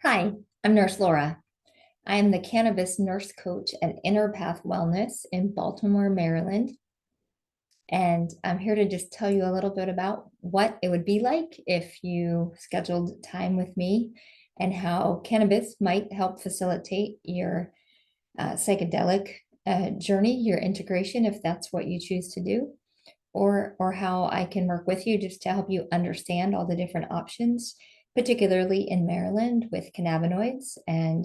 Hi, I'm Nurse Laura. I am the cannabis nurse coach at Inner Path Wellness in Baltimore, Maryland. And I'm here to just tell you a little bit about what it would be like if you scheduled time with me and how cannabis might help facilitate your psychedelic journey, your integration, if that's what you choose to do, or how I can work with you just to help you understand all the different options, particularly in Maryland with cannabinoids and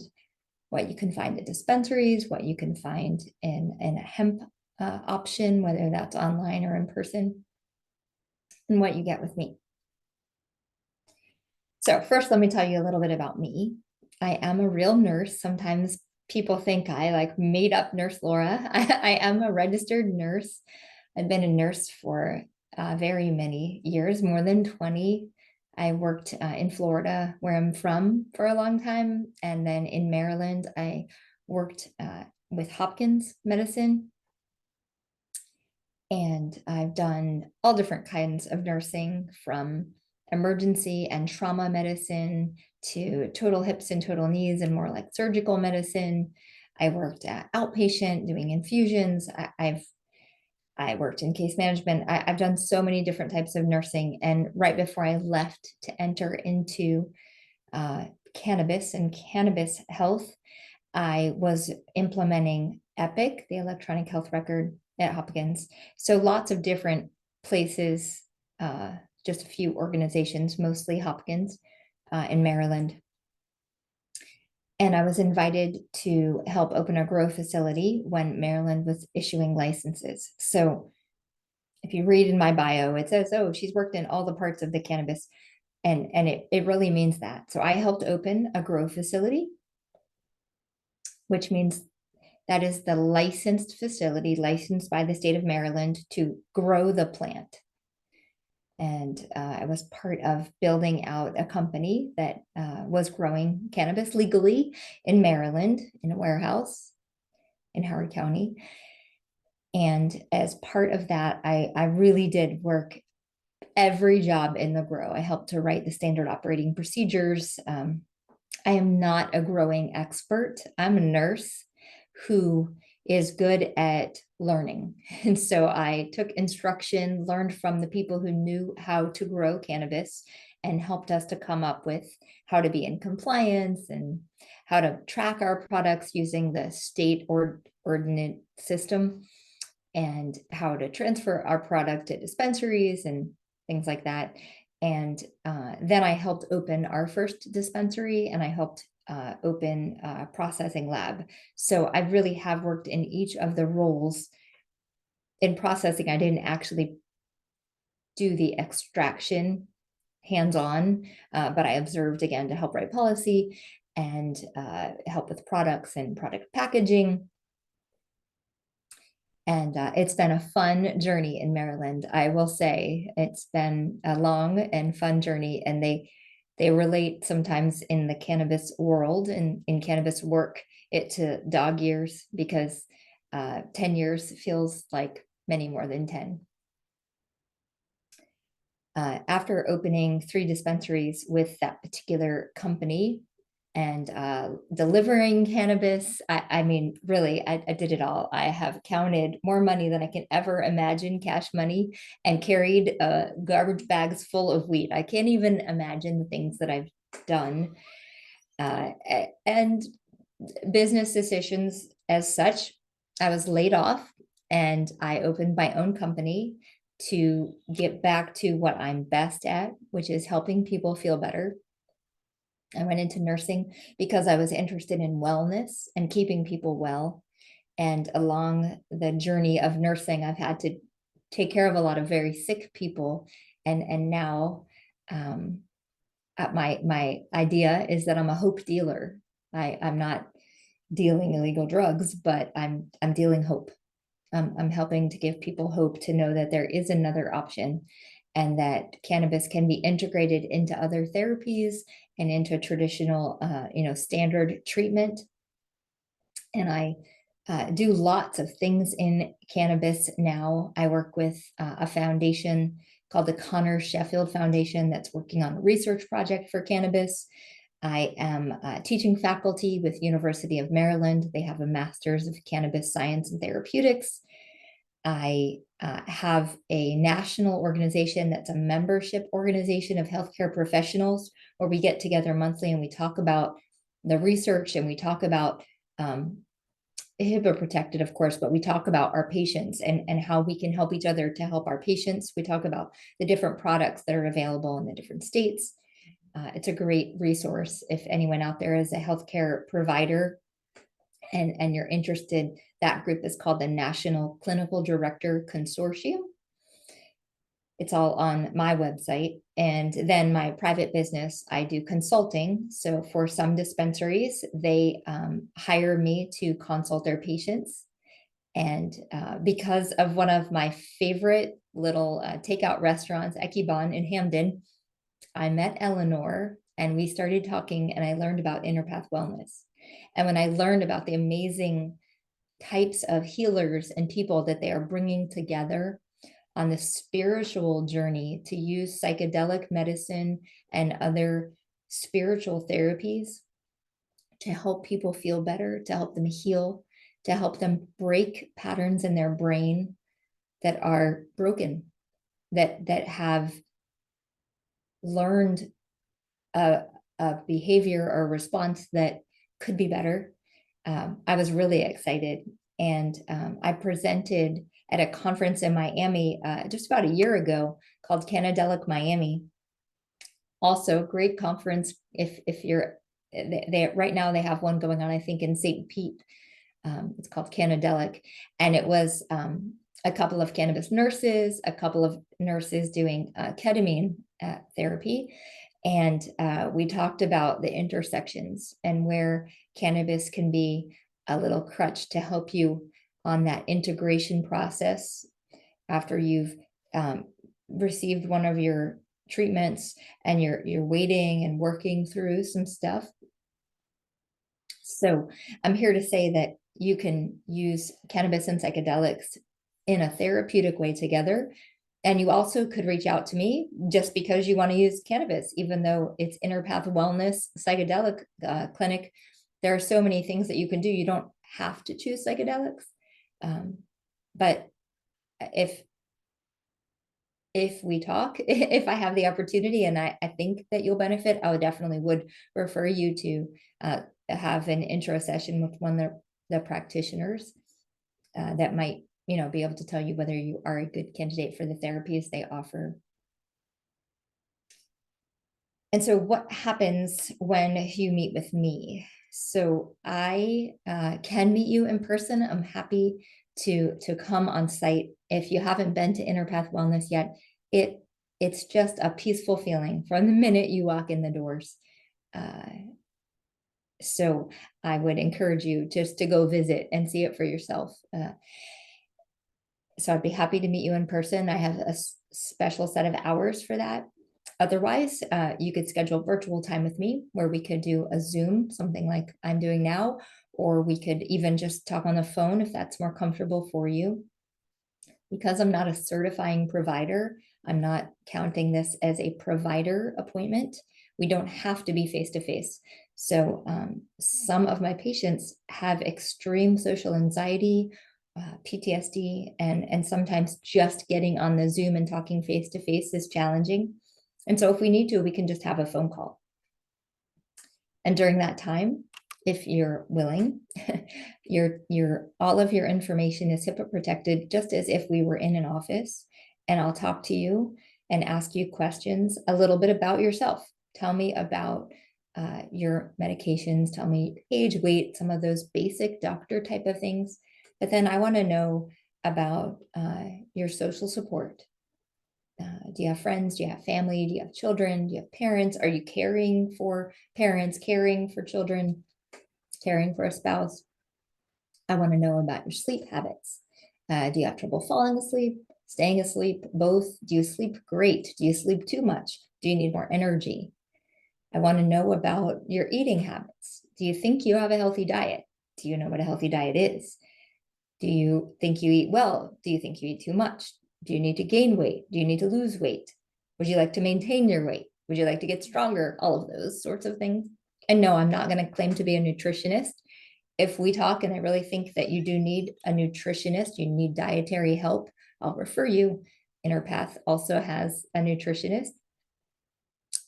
what you can find at dispensaries, what you can find in a hemp option, whether that's online or in person, and what you get with me. So first, let me tell you a little bit about me. I am a real nurse. Sometimes people think I like made up Nurse Laura. I am a registered nurse. I've been a nurse for very many years, more than 20. I worked in Florida, where I'm from, for a long time. And then in Maryland, I worked with Hopkins medicine. And I've done all different kinds of nursing, from emergency and trauma medicine to total hips and total knees and more like surgical medicine. I worked at outpatient doing infusions. I worked in case management. I've done so many different types of nursing. And right before I left to enter into cannabis and cannabis health, I was implementing Epic, the electronic health record at Hopkins. So lots of different places, just a few organizations, mostly Hopkins in Maryland. And I was invited to help open a grow facility when Maryland was issuing licenses. So if you read in my bio, it says, oh, she's worked in all the parts of the cannabis. And it really means that. So I helped open a grow facility, which means that is the licensed facility, licensed by the state of Maryland to grow the plant. And I was part of building out a company that was growing cannabis legally in Maryland in a warehouse in Howard County. And as part of that, I really did work every job in the grow. I helped to write the standard operating procedures. I am not a growing expert. I'm a nurse who is good at learning. And so I took instruction, learned from the people who knew how to grow cannabis, and helped us to come up with how to be in compliance and how to track our products using the state ordinance system, and how to transfer our product to dispensaries and things like that. And then I helped open our first dispensary, and I helped open a processing lab. So I really have worked in each of the roles. In processing, I didn't actually do the extraction hands-on, but I observed again to help write policy and help with products and product packaging. And it's been a fun journey in Maryland. I will say it's been a long and fun journey, and they relate sometimes in the cannabis world and in cannabis work it to dog years, because 10 years feels like many more than 10. After opening 3 dispensaries with that particular company and delivering cannabis, I mean, really, I did it all. I have counted more money than I can ever imagine, cash money, and carried garbage bags full of weed. I can't even imagine the things that I've done. And business decisions as such, I was laid off and I opened my own company to get back to what I'm best at, which is helping people feel better. I went into nursing because I was interested in wellness and keeping people well. And along the journey of nursing, I've had to take care of a lot of very sick people. And now my idea is that I'm a hope dealer. I'm not dealing illegal drugs, but I'm dealing hope. I'm helping to give people hope to know that there is another option, and that cannabis can be integrated into other therapies and into traditional, standard treatment. And I do lots of things in cannabis now. I work with a foundation called the Connor Sheffield Foundation that's working on a research project for cannabis. I am teaching faculty with University of Maryland. They have a master's of cannabis science and therapeutics. I have a national organization that's a membership organization of healthcare professionals where we get together monthly and we talk about the research and we talk about HIPAA protected, of course, but we talk about our patients and how we can help each other to help our patients. We talk about the different products that are available in the different states. It's a great resource if anyone out there is a healthcare provider and you're interested. That group is called the National Clinical Director Consortium. It's all on my website. And then my private business, I do consulting. So for some dispensaries, they hire me to consult their patients. And because of one of my favorite little takeout restaurants, Ekibon in Hamden, I met Eleanor and we started talking and I learned about Inner Path Wellness. And when I learned about the amazing types of healers and people that they are bringing together on the spiritual journey to use psychedelic medicine and other spiritual therapies to help people feel better, to help them heal, to help them break patterns in their brain that are broken, that have learned a behavior or response that could be better. I was really excited. And I presented at a conference in Miami just about a year ago called Cannadelic Miami. Also, great conference if you're they right now they have one going on, I think, in St. Pete. It's called Cannadelic, and it was a couple of cannabis nurses, a couple of nurses doing ketamine therapy. And we talked about the intersections and where cannabis can be a little crutch to help you on that integration process after you've received one of your treatments and you're waiting and working through some stuff. So I'm here to say that you can use cannabis and psychedelics in a therapeutic way together. And you also could reach out to me just because you want to use cannabis, even though it's Inner Path Wellness Psychedelic Clinic. There are so many things that you can do. You don't have to choose psychedelics. But if we talk, if I have the opportunity and I think that you'll benefit, I definitely would refer you to have an intro session with one of the practitioners that might, be able to tell you whether you are a good candidate for the therapies they offer. And so what happens when you meet with me? So I can meet you in person. I'm happy to come on site. If you haven't been to Inner Path Wellness yet, it's just a peaceful feeling from the minute you walk in the doors. So I would encourage you just to go visit and see it for yourself. So I'd be happy to meet you in person. I have a special set of hours for that. Otherwise, you could schedule virtual time with me where we could do a Zoom, something like I'm doing now, or we could even just talk on the phone if that's more comfortable for you. Because I'm not a certifying provider, I'm not counting this as a provider appointment. We don't have to be face-to-face. So some of my patients have extreme social anxiety, PTSD, and sometimes just getting on the Zoom and talking face-to-face is challenging. And so if we need to, we can just have a phone call. And during that time, if you're willing, all of your information is HIPAA protected, just as if we were in an office. And I'll talk to you and ask you questions a little bit about yourself. Tell me about your medications, tell me age, weight, some of those basic doctor type of things. But then I want to know about your social support. Do you have friends? Do you have family? Do you have children? Do you have parents? Are you caring for parents, caring for children, caring for a spouse? I want to know about your sleep habits. Do you have trouble falling asleep, staying asleep, both? Do you sleep great? Do you sleep too much? Do you need more energy? I want to know about your eating habits. Do you think you have a healthy diet? Do you know what a healthy diet is? Do you think you eat well? Do you think you eat too much? Do you need to gain weight? Do you need to lose weight? Would you like to maintain your weight? Would you like to get stronger? All of those sorts of things. And no, I'm not going to claim to be a nutritionist. If we talk and I really think that you do need a nutritionist, you need dietary help, I'll refer you. Inner Path also has a nutritionist,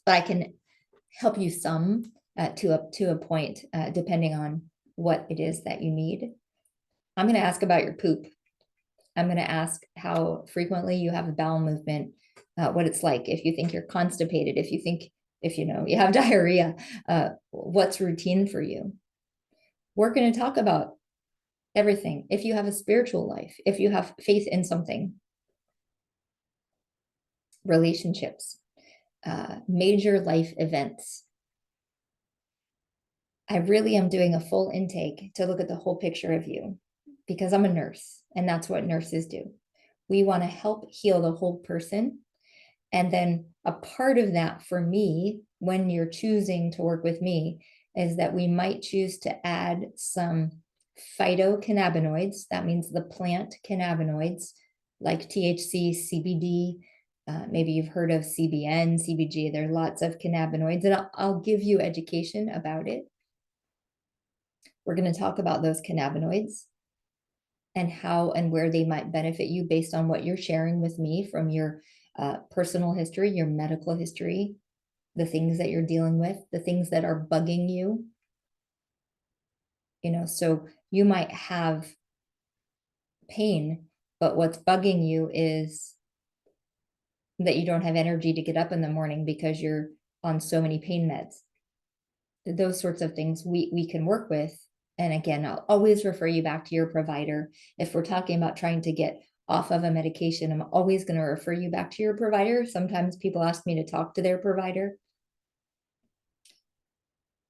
but I can help you some to a point, depending on what it is that you need. I'm going to ask about your poop. I'm going to ask how frequently you have a bowel movement, what it's like, if you think you're constipated, if you know you have diarrhea, what's routine for you. We're going to talk about everything. If you have a spiritual life, if you have faith in something, relationships, major life events. I really am doing a full intake to look at the whole picture of you because I'm a nurse and that's what nurses do. We want to help heal the whole person. And then a part of that for me, when you're choosing to work with me, is that we might choose to add some phytocannabinoids. That means the plant cannabinoids like THC, CBD. Maybe you've heard of CBN, CBG. There are lots of cannabinoids, and I'll give you education about it. We're going to talk about those cannabinoids and how and where they might benefit you based on what you're sharing with me from your personal history, your medical history, the things that you're dealing with, the things that are bugging you. You know, so you might have pain, but what's bugging you is that you don't have energy to get up in the morning because you're on so many pain meds. Those sorts of things we can work with. And again, I'll always refer you back to your provider. If we're talking about trying to get off of a medication, I'm always going to refer you back to your provider. Sometimes people ask me to talk to their provider.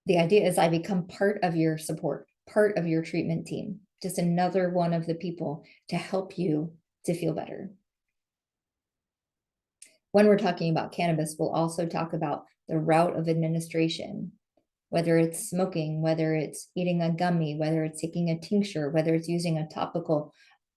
The idea is I become part of your support, part of your treatment team, just another one of the people to help you to feel better. When we're talking about cannabis, we'll also talk about the route of administration, whether it's smoking, whether it's eating a gummy, whether it's taking a tincture, whether it's using a topical,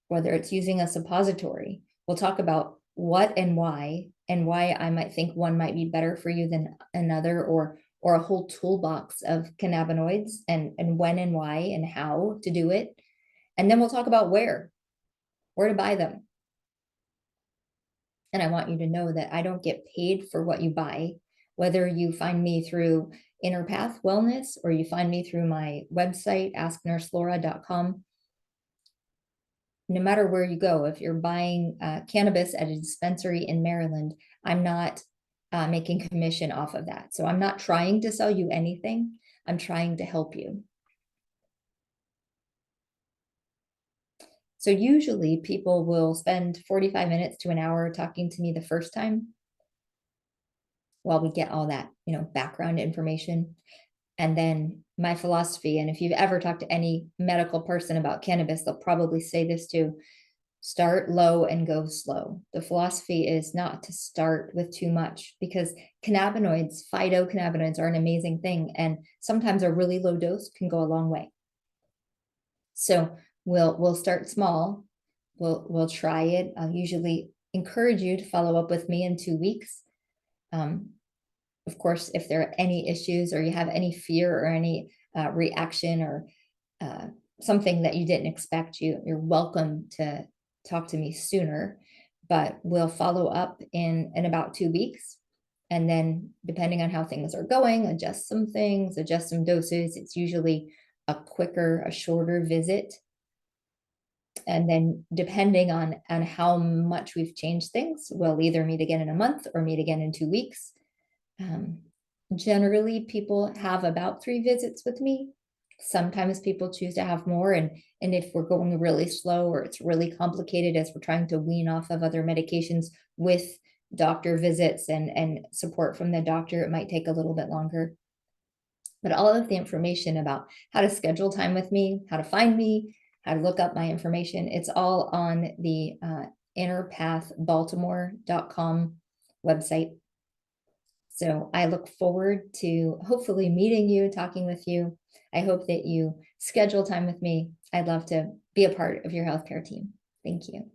whether it's using a suppository. We'll talk about what and why I might think one might be better for you than another, or a whole toolbox of cannabinoids, and when and why and how to do it. And then we'll talk about where to buy them. And I want you to know that I don't get paid for what you buy, whether you find me through Inner Path Wellness or you find me through my website, asknurselora.com. No matter where you go, if you're buying cannabis at a dispensary in Maryland, I'm not making commission off of that. So I'm not trying to sell you anything. I'm trying to help you. So usually people will spend 45 minutes to an hour talking to me the first time while we get all that, background information. And then my philosophy, and if you've ever talked to any medical person about cannabis, they'll probably say this too: start low and go slow. The philosophy is not to start with too much, because cannabinoids, phytocannabinoids, are an amazing thing. And sometimes a really low dose can go a long way. So we'll start small. We'll try it. I'll usually encourage you to follow up with me in 2 weeks. Of course, if there are any issues or you have any fear or any reaction or something that you didn't expect, you're welcome to talk to me sooner. But we'll follow up in about 2 weeks. And then depending on how things are going, adjust some things, adjust some doses. It's usually a quicker, a shorter visit. And then depending on how much we've changed things, we'll either meet again in a month or meet again in 2 weeks. Generally, people have about 3 visits with me. Sometimes people choose to have more. And if we're going really slow or it's really complicated as we're trying to wean off of other medications with doctor visits and support from the doctor, it might take a little bit longer. But all of the information about how to schedule time with me, how to find me, how to look up my information, it's all on the innerpathbaltimore.com website. So I look forward to hopefully meeting you, talking with you. I hope that you schedule time with me. I'd love to be a part of your healthcare team. Thank you.